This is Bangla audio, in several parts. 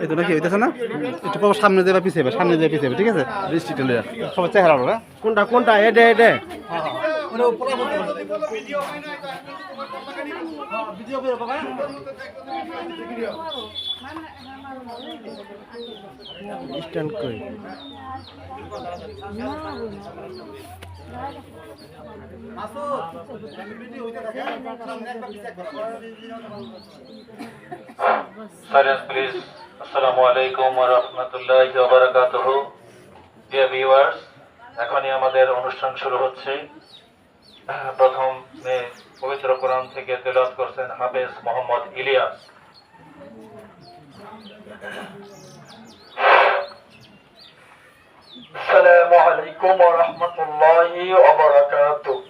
এই তো নাকি হইতেছে না, একটু পাবো সামনে দেবে পিছিয়ে সামনে দেবে পিছিয়ে, ঠিক আছে? বৃষ্টিটা লইয়া সবাই চেহারা হলো না কোনটা কোনটা এডে এডে স্ট্যান্ড কই Silence please. Assalamu alaikum wa rahmatullahi wa barakatuh. Dear viewers, এখনই আমাদের অনুষ্ঠান শুরু হচ্ছে। প্রথমে পবিত্র কোরআন থেকে তেলাওয়াত করছেন হাফেজ মোহাম্মদ ইলিয়াস। আসসালামু আলাইকুম ওয়া রাহমাতুল্লাহি ওয়া বারাকাতুহু।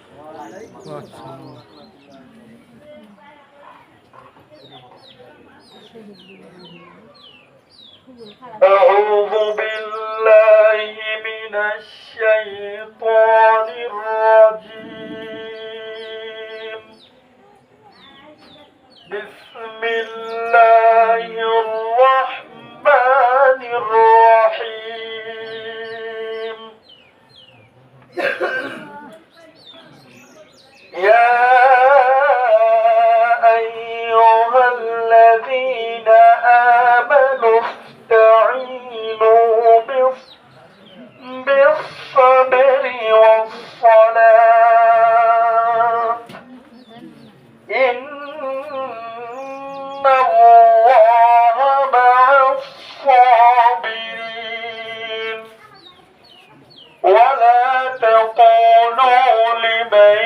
أعوذ بالله من الشيطان الرجيم. بسم الله الرحمن الرحيم. يا أيها الذين آمنوا استعينوا بالصبر والصلاة إن الله مع الصابرين ولا تقولوا لمن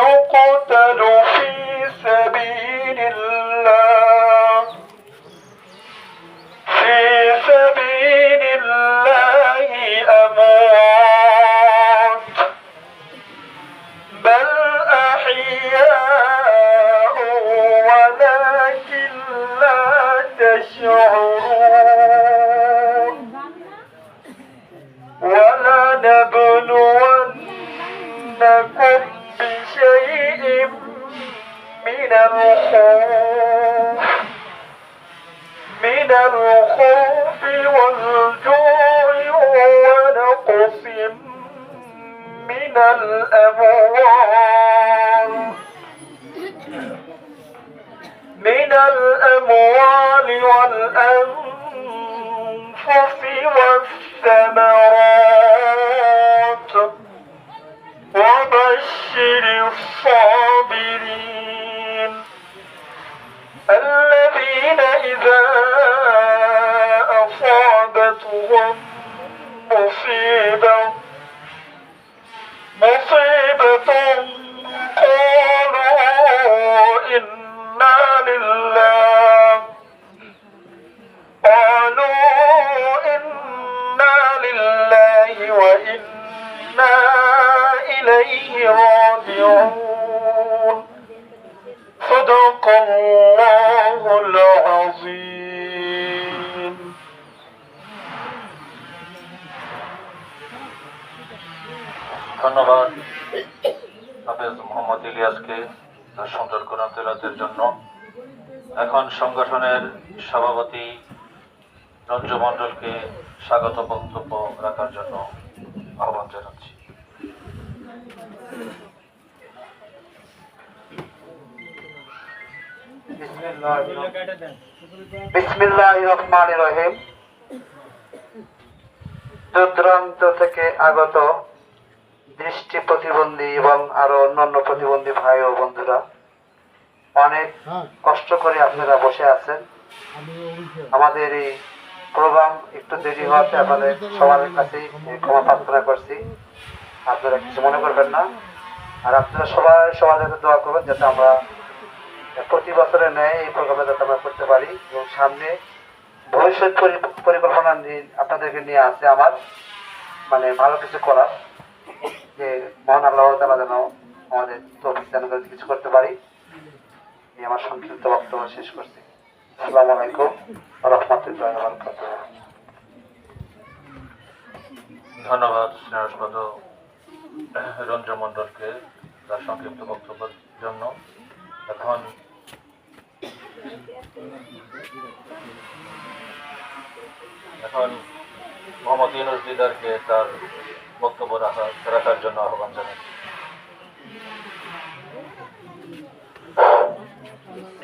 يقتل في سبيل الله أموات بل أحياء ولكن لا تشعرون ولنبلونكم بشيء من الخوف والجوع ونقص من الأموال والأنفس والثمرات وبشر الصابرين الذين إذا أصابتهم مصيبة قالوا إنا لله وإنا إليه راجعون صدق الله العظيم. ধন্যবাদ হাফেজ মোহাম্মদ ইলিয়াসকে তার সুন্দর কোরআন তেলাওয়াতের জন্য। এখন সংগঠনের সভাপতি রঞ্জু মণ্ডলকে স্বাগত বক্তব্য রাখার জন্য আহ্বান জানাচ্ছি। বিসমিল্লাহির রহমানির রহিম। দূরদূরান্ত থেকে আগত দৃষ্টি প্রতিবন্ধী এবং আরো অন্যান্য প্রতিবন্ধী ভাই ও বন্ধুরা, অনেক কষ্ট করে আপনারা বসে আছেন। আমাদের এই প্রোগ্রাম একটু দেরি হওয়াতে আপনাদের সবার কাছে ক্ষমা প্রার্থনা করছি, আপনারা কিছু মনে করবেন না। আর আপনারা সবার যাতে দোয়া করবেন যাতে আমরা প্রতি বছরের ন্যায় এই প্রোগ্রামে যাতে আমরা করতে পারি এবং সামনে ভবিষ্যৎ পরিকল্পনা আপনাদেরকে নিয়ে আসে আমার মানে ভালো কিছু করার, যে মহান আল্লাহ তাআলা যেন আমাদের তৌফিক দান করে কিছু করতে পারি। এই আমার সংক্ষিপ্ত বক্তব্য শেষ করছি। আসসালামু আলাইকুম ওয়া রাহমাতুল্লাহি ওয়া বারাকাতুহু। ধন্যবাদ স্নেহস্পদ রঞ্জু মণ্ডলকে তার সংক্ষিপ্ত বক্তব্যের জন্য। এখন এখন মোহাম্মদ ইউনূস দিদারকে তার বক্তব্য রাখার জন্য আহ্বান জানাচ্ছি।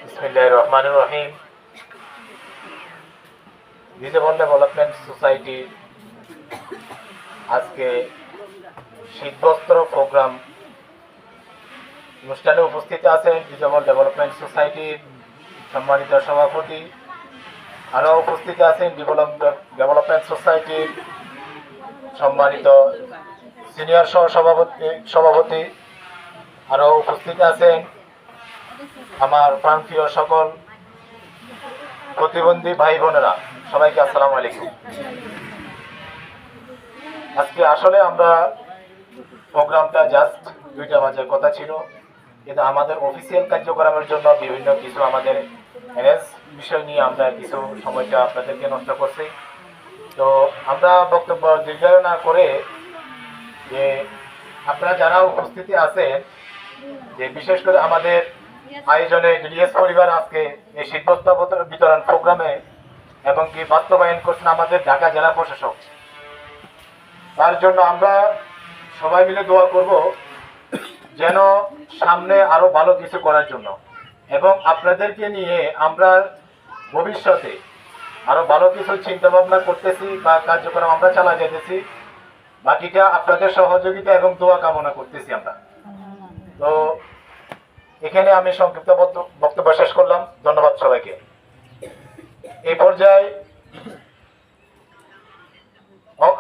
বিসমিল্লাহির রহমানির রহিম। ডিসেবল ডেভেলপমেন্ট সোসাইটি আজকে শীতবস্ত্র প্রোগ্রাম অনুষ্ঠানে উপস্থিত আছেন ডিসেবল ডেভেলপমেন্ট সোসাইটির সম্মানিত সভাপতি, আরও উপস্থিত আছেন ডেভেলপমেন্ট সোসাইটির সম্মানিত সিনিয়র সভাপতি, আরও উপস্থিত আছেন আমার প্রান্তীয় সকল প্রতিবন্ধী ভাই বোনেরা, সবাইকে আসসালামু আলাইকুম। আজকে আসলে আমরা প্রোগ্রামটা জাস্ট 2টা বাজার কথা ছিল, কিন্তু আমাদের অফিসিয়াল কার্যক্রমের জন্য বিভিন্ন কিছু আমাদের এনএস বিষয় নিয়ে আমরা কিছু সময়টা আপনাদেরকে নষ্ট করছি। তো আমরা বক্তব্য দীর্ঘায়ু না করে যে আপনারা যারা উপস্থিতি আছেন, যে বিশেষ করে আমাদের আয়োজনে ডিডিএস পরিবার আজকে এই শীতবস্ত্র বিতরণ প্রোগ্রামে এবং কি বাস্তবায়ন করছেন আমাদের ঢাকা জেলা প্রশাসক, তার জন্য আমরা সবাই মিলে দোয়া করব যেন সামনে আরো ভালো কিছু করার জন্য, এবং আপনাদেরকে নিয়ে আমরা ভবিষ্যতে আরো ভালো কিছু চিন্তা ভাবনা করতেছি বা কার্যক্রম আমরা চালা যেতেছি। বাকিটা আপনাদের সহযোগিতা এবং দোয়া কামনা করতেছি আমরা। তো এখানে আমি সংক্ষিপ্ত বক্তব্য শেষ করলাম। ধন্যবাদ সবাইকে। এই পর্যায়ে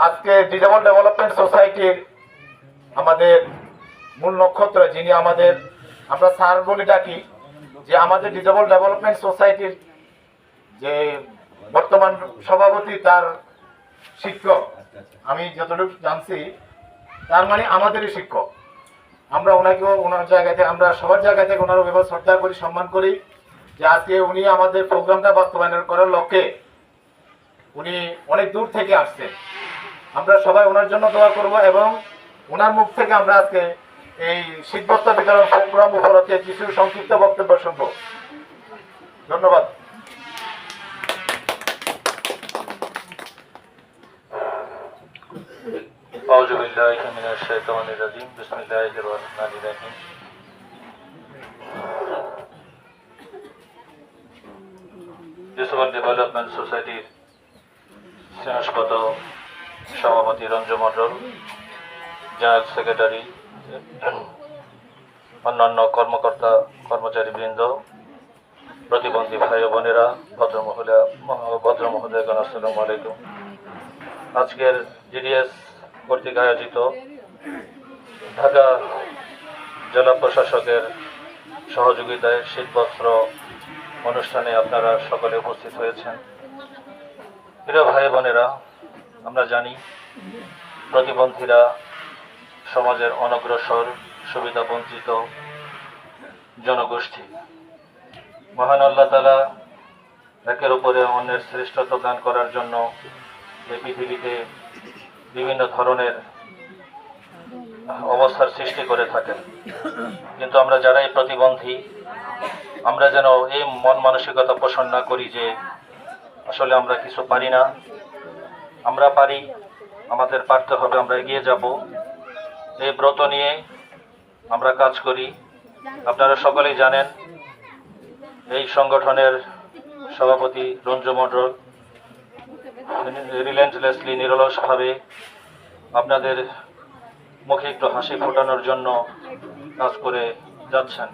আজকে ডিসেবল ডেভেলপমেন্ট সোসাইটির আমাদের মূল নক্ষত্র, যিনি আমাদের আমরা স্যার বলে ডাকি, যে আমাদের ডিসেবল ডেভেলপমেন্ট সোসাইটির যে বর্তমান সভাপতি, তার শিক্ষক আমি যতটুকু জানছি, তার মানে আমাদেরই শিক্ষক। আমরা ওনাকেও ওনার জায়গা থেকে, আমরা সবার জায়গা থেকে ওনার ব্যবহার শ্রদ্ধা করি, সম্মান করি, যে আজকে উনি আমাদের প্রোগ্রামটা বাস্তবায়ন করার লক্ষ্যে উনি অনেক দূর থেকে আসছেন। আমরা সবাই ওনার জন্য দোয়া করব এবং ওনার মুখ থেকে আমরা আজকে এই শীতবস্ত্র বিতরণ প্রোগ্রাম উপলক্ষে কিছু সংক্ষিপ্ত বক্তব্য শুনব। ধন্যবাদ। আউযু বিল্লাহি মিনাশ শাইতানির রাজিম। বিসমিল্লাহির রহমানির রহিম। ডিসেবল ডেভেলপমেন্ট সোসাইটির স্নেহস্পদ সভাপতি রঞ্জু মণ্ডল, জেনারেল সেক্রেটারি, অন্যান্য কর্মকর্তা কর্মচারীবৃন্দ, প্রতিবন্ধী ভাই ও বোনেরা, ভদ্রমহোদয়গণ, আসসালামু আলাইকুম। আজকের ডিডিএস কর্তৃক আয়োজিত ঢাকা জেলা প্রশাসকের সহযোগিতায় শীতবস্ত্র অনুষ্ঠানে আপনারা সকলে উপস্থিত হয়েছেন। প্রিয় ভাই বোনেরা, আমরা জানি প্রতিবন্ধীরা সমাজের অনগ্রসর সুবিধা বঞ্চিত জনগোষ্ঠী। মহান আল্লাহ তাআলা একের উপরে অন্যের শ্রেষ্ঠত্ব দান করার জন্য এই পৃথিবীতে বিভিন্ন ধরনের অবস্থার সৃষ্টি করে থাকেন। কিন্তু আমরা যারা এই প্রতিবন্ধী, আমরা যেন এই মন মানসিকতা পোষণ না করি যে আসলে আমরা কিছু পারি না। আমরা পারি, আমাদের পারতে হবে, আমরা এগিয়ে যাব, এই ব্রত নিয়ে আমরা কাজ করি। আপনারা সকলেই জানেন এই সংগঠনের সভাপতি রঞ্জু মণ্ডল রিলেন্টলেসলি, নিরলসভাবে আপনাদের মুখে একটু হাসি ফোটানোর জন্য কাজ করে যাচ্ছেন।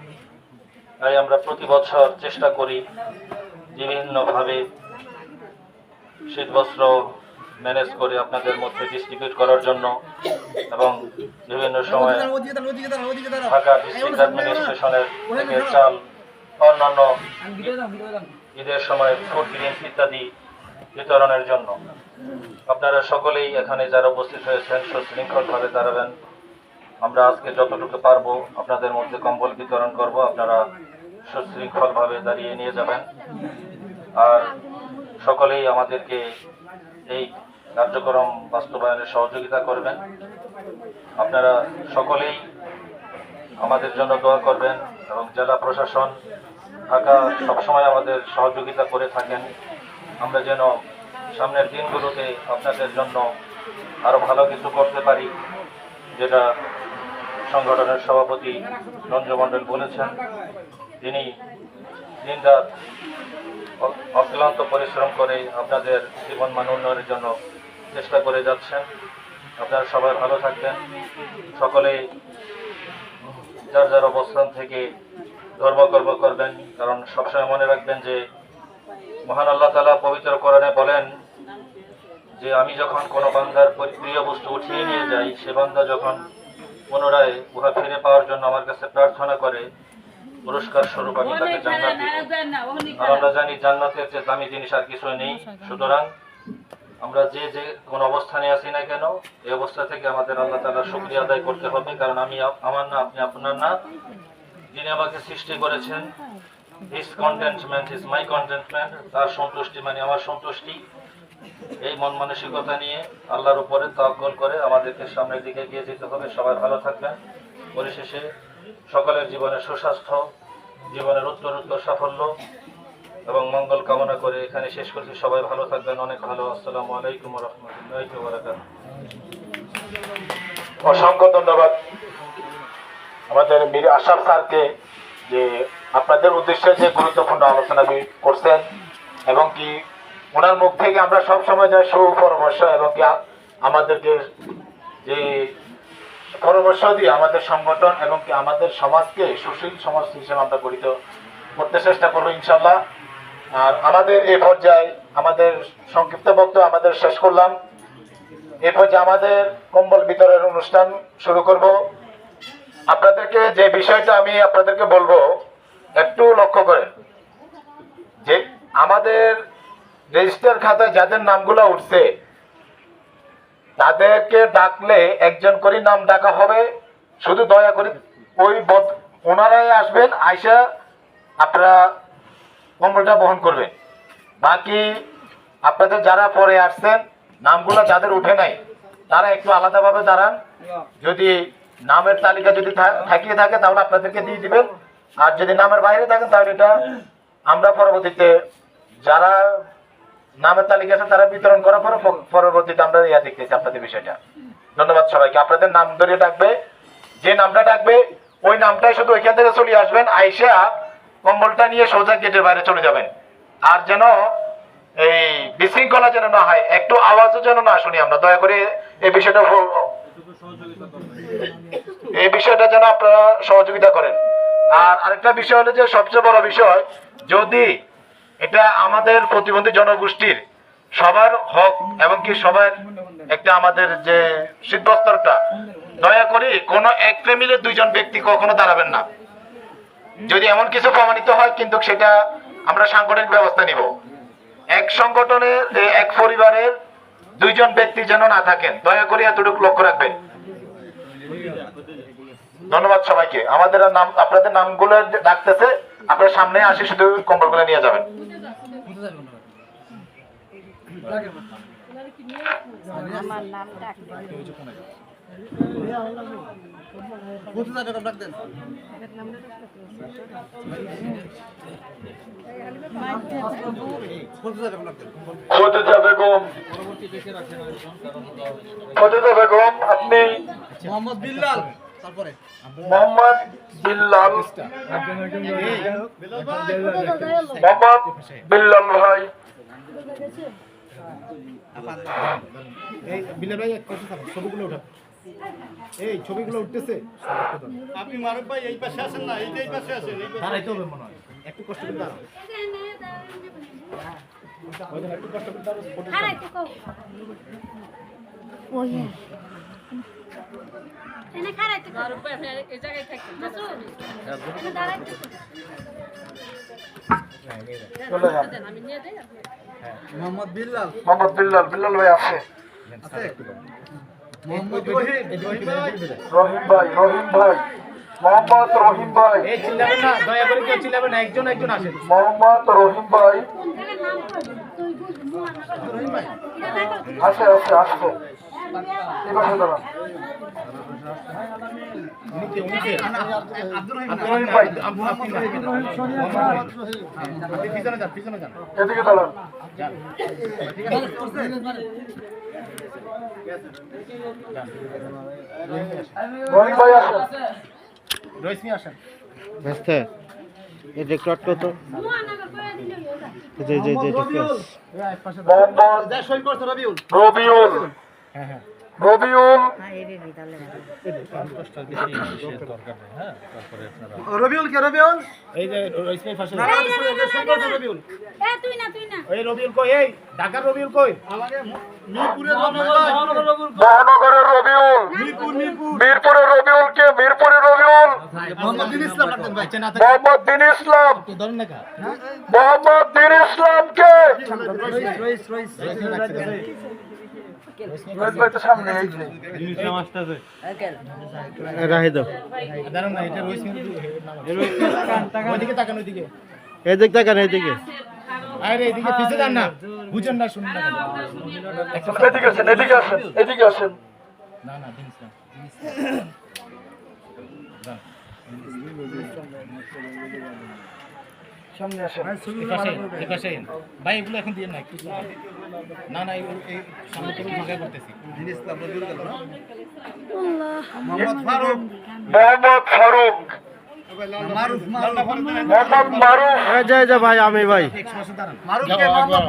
তাই আমরা প্রতি বছর চেষ্টা করি বিভিন্নভাবে শীতবস্ত্র ম্যানেজ করে আপনাদের মধ্যে ডিস্ট্রিবিউট করার জন্য, এবং বিভিন্ন সময় ঢাকা ডিস্ট্রিক্ট অ্যাডমিনিস্ট্রেশনের থেকে চাল, অন্যান্য ঈদের সময় ফুড গ্রিন ইত্যাদি বিতরণের জন্য। আপনারা সকলেই এখানে যারা উপস্থিত হয়েছেন সুশৃঙ্খলভাবে দাঁড়াবেন। আমরা আজকে যতটুকু পারবো আপনাদের মধ্যে কম্বল বিতরণ করব, আপনারা সুশৃঙ্খলভাবে দাঁড়িয়ে নিয়ে যাবেন। আর সকলেই আমাদেরকে এই কার্যক্রম বাস্তবায়নে সহযোগিতা করবেন। আপনারা সকলেই আমাদের জন্য দোয়া করবেন, এবং জেলা প্রশাসন ঢাকা সবসময় আমাদের সহযোগিতা করে থাকেন। আমরা যেন সামনের দিনগুলোতে আপনাদের জন্য আরো ভালো কিছু করতে পারি, যেটা সংগঠনের সভাপতি রঞ্জু মণ্ডল বলেছেন। তিনি দিনরাত অক্লান্ত পরিশ্রম করে আপনাদের জীবন মান উন্নয়নের জন্য চেষ্টা করে যাচ্ছেন। আপনারা সবাই ভালো থাকবেন, সকলে যার যার অবস্থান থেকে ধর্মকর্ম করবেন, কারণ সবসময় মনে রাখবেন যে মহান আল্লাহ তাআলা পবিত্র কোরআনে বলেন যে আমি যখন কোনো বান্দার প্রিয় বস্তু উঠিয়ে নিয়ে যাই, সে বান্দা যখন পুনরায় উহা ফিরে পাওয়ার জন্য আমার কাছে প্রার্থনা করে, পুরস্কার স্বরূপ আমি তাকে জান্নাত দিব। আর আমরা জানি জান্নাতের যে দামি জিনিস আর কিছু নেই। সুতরাং আমরা যে যে কোন অবস্থানে আছি না কেন, এই অবস্থা থেকে আমাদের আল্লাহ তাআলার শুকরিয়া আদায় করতে হবে, কারণ আমি আমার না, আপনি আপনার না। যিনি আমাকে সৃষ্টি করেছেন, his contentment is my contentment, তার সন্তুষ্টি মানে আমার সন্তুষ্টি। এই মন মানসিকতা নিয়ে আল্লাহর উপরে তাওয়াক্কুল করে আমাদেরকে সামনের দিকে এগিয়ে যেতে হবে। সবাই ভালো থাকবেন। পরিশেষে সকলের জীবনে সুস্বাস্থ্য, জীবনের উত্তরোত্তর সাফল্য এবং মঙ্গল কামনা করে এখানে শেষ করছি। সবাই ভালো থাকবেন, অনেক ভালো। আসসালামু আলাইকুম ওয়া রাহমাতুল্লাহি ওয়া বারাকাতুহু। অসংখ্য ধন্যবাদ আমাদের মীর আশরাফ স্যারকে, যে আপনাদের উদ্দেশ্যে যে গুরুত্বপূর্ণ আলোচনা করছেন, এবং কি ওনার মুখ থেকে আমরা সবসময় যে সুপরামর্শ এবং কি আমাদেরকে যে পরামর্শ দিয়ে আমাদের সংগঠন এবং কি আমাদের সমাজকে সুশীল সমাজ হিসেবে আমরা গঠিত করতে চেষ্টা করবো ইনশাল্লাহ। আর আমাদের এই পর্যায়ে আমাদের সংক্ষিপ্ত বক্তব্য আমাদের শেষ করলাম। এই পর্যায়ে আমাদের কম্বল বিতরণের অনুষ্ঠান শুরু করব। আপনাদেরকে যে বিষয়টা আমি আপনাদেরকে বলবো, একটু লক্ষ্য করেন যে আমাদের রেজিস্টার খাতায় যাদের নামগুলো উঠছে তাদেরকে ডাকলে একজন করে নাম ডাকা হবে। শুধু দয়া করে ওই ওনারাই আসবেন, আইসা আপনারা কম্বলটা বহন করবেন। বাকি আপনাদের যারা পরে আসছেন, নামগুলো যাদের উঠে নাই তারা একটু আলাদাভাবে দাঁড়ান। যদি নামের তালিকা যদি থাকিয়ে থাকে তাহলে আপনাদেরকে দিয়ে দিবেন, আর যদি নামের বাইরে থাকেন তাহলে এটা আমরা পরবর্তীতে যারা নামের তালিকা আছে তারা বিতরণ করার পর পরবর্তীতে আমরা দেখতেছি আপনাদের বিষয়টা। ধন্যবাদ সবাইকে। আপনাদের নাম ধরে ডাকবে, যে নামটা ডাকবে ওই নামটাই শুধু ওইখান থেকে চলে আসবেন, আইসা কম্বলটা নিয়ে সোজা গেটের বাইরে চলে যাবেন। আর যেন এই বিশৃঙ্খলা যেন না হয়, একটু আওয়াজও যেন না শুনি আমরা, দয়া করে এই বিষয়টা যেন আপনারা সহযোগিতা করেন। আর আরেকটা বিষয় হলো যে সবচেয়ে বড় বিষয়, যদি এটা আমাদের প্রতিবন্ধী জনগোষ্ঠীর সবার হক এবং কি সবার একটা আমাদের যে সিদ্ধস্তরটা, দয়া করে কোনো এক ফ্যামিলির দুইজন ব্যক্তি কখনো দাঁড়াবেন না। যদি এমন কিছু প্রমাণিত হয় কিন্তু সেটা আমরা সাংগঠনিক ব্যবস্থা নিব। এক সংগঠনের এক পরিবারের দুইজন ব্যক্তি যেন না থাকেন, দয়া করে এতটুকু লক্ষ্য রাখবেন। ধন্যবাদ সবাইকে। আমাদের নাম আপনাদের নামগুলো ডাকতেছে, আপনার সামনে আসি শুধু কম্বলগুলো নিয়ে যাবেন। আমার নাম বেগম, আপনি মোহাম্মদ বিল্লাল, মোহাম্মদ বিল্লাল, মোহাম্মদ বিল্লাল ভাই, ছবিগুলো উঠা, এই ছবিগুলো উঠতেছে। আপনি মারুফ ভাই এই পাশে আছেন না, এই পাশে আছেন, দাঁড়াইতে হবে মনে হয়, একটু কষ্ট করে দাঁড়াও, একটু কষ্ট করে দাঁড়াও। মোহাম্মদ বিল্লাল, মোহাম্মদ বিল্লাল, বিল্লাল ভাই আছে, মোহাম্মদ রহিম, রহিম ভাই, রহিম ভাই, মোহাম্মদ রহিম ভাই, এই চিল্লাবেন না, দয়া করে কেউ চিল্লাবেন না, একজন একজন আসেন। মোহাম্মদ রহিম ভাই আছে, আছে, আছে। এদিকে দাঁড়ান। রনি ভাই আসেন। ব্যস্ত এটা একটু আটকো তো জি জি জি মোহাম্মদ রবিউল রবিউল কে রবিউল এ তুই না এই রবিউল কই এই ঢাকার রবিউল কই মিরপুরের রবিউল মহানগরের রবিউল মিরপুরের রবিউল কে মিরপুরের রবিউল মোহাম্মদ দিন ইসলাম লাগতেন ভাই মোহাম্মদ দিন ইসলাম মোহাম্মদ দিন ইসলাম কে রাহি দাও দাঁড়ান না এটা রইস ওইদিকে তাকান ওইদিকে এদিক তাকান এদিকে আরে এদিকে পিছে যান না বুঝেন না শুনুন না এদিকে আসেন না না দিন ইসলাম সামনে আসেন এপাশে ভাই এগুলো এখন দিয়ে না কিছু না না এই সামনে থেকে ভাগা করতেছি মোহাম্মদ ফারুক মোহাম্মদ ফারুক মারুফ মোহাম্মদ মারুফ জয় জয় ভাই আমি ভাই মারুফ কে মোহাম্মদ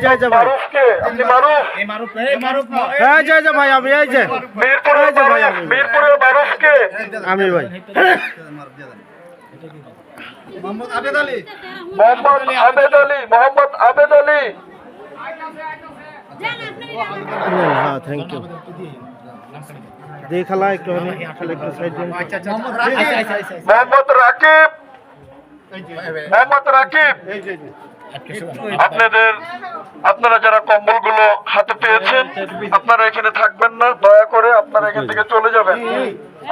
জয় জয় ভাই মারুফ কে আপনি মারুফ এই মারুফ জয় জয় ভাই আমি এই যে মিরপুরের মারুফ মিরপুরের মারুফ কে আমি ভাই মোহাম্মদ আবেদ আলী মোহাম্মদ আবেদ আলী মোহাম্মদ আবেদ আলী হ্যাঁ থ্যাংক ইউ দেখালা একটু খালি একটু সাইড দিন মোহাম্মদ রাকিব মোহাম্মদ রাকিব মোহাম্মদ রাকিব আপনারা যারা কম্বলগুলো হাতে পেয়েছেন আপনারা এখানে থাকবেন না, দয়া করে আপনারা এখান থেকে চলে যাবেন।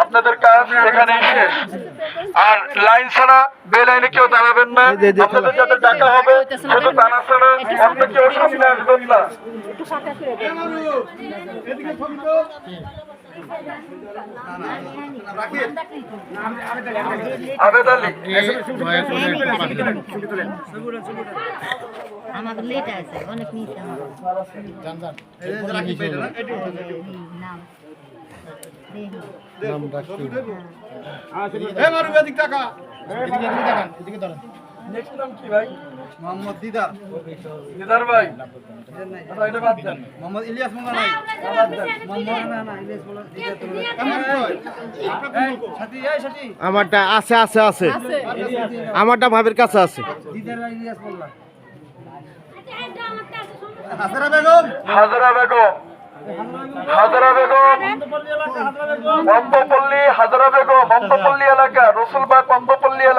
আপনাদের কাজ এখানেই শেষ। আর লাইন ছাড়া বে লাইনে কেউ দাঁড়াবেন না। আপনাদের যাতে ডাকা হবে শুধু দাঁড়া ছাড়া অন্য কেউ সামনে আসবেন না। আবেদ আলী আমাদের লেট আছে অনেক নিচে আমার নাম নাম রাখছি এই মারুফ এদিক টাকা এদিকে দাঁড়ান নেক্সট নাম কি ভাই? মোহাম্মদ দিদার দিদার ভাই। আচ্ছা এটা বাদ দেন। মোহাম্মদ ইলিয়াস মোল্লা নাই সাথী এই সাথী আমারটা আছে আছে আছে আমারটা ভাবির কাছে আছে হাজারা বেগম হাজরা বেগম হাজরা বেগম মন্দপল্লী হাজরা বেগম মন্দপল্লী এলাকা রসুলবাগ মন্দপল্লী এলাকা।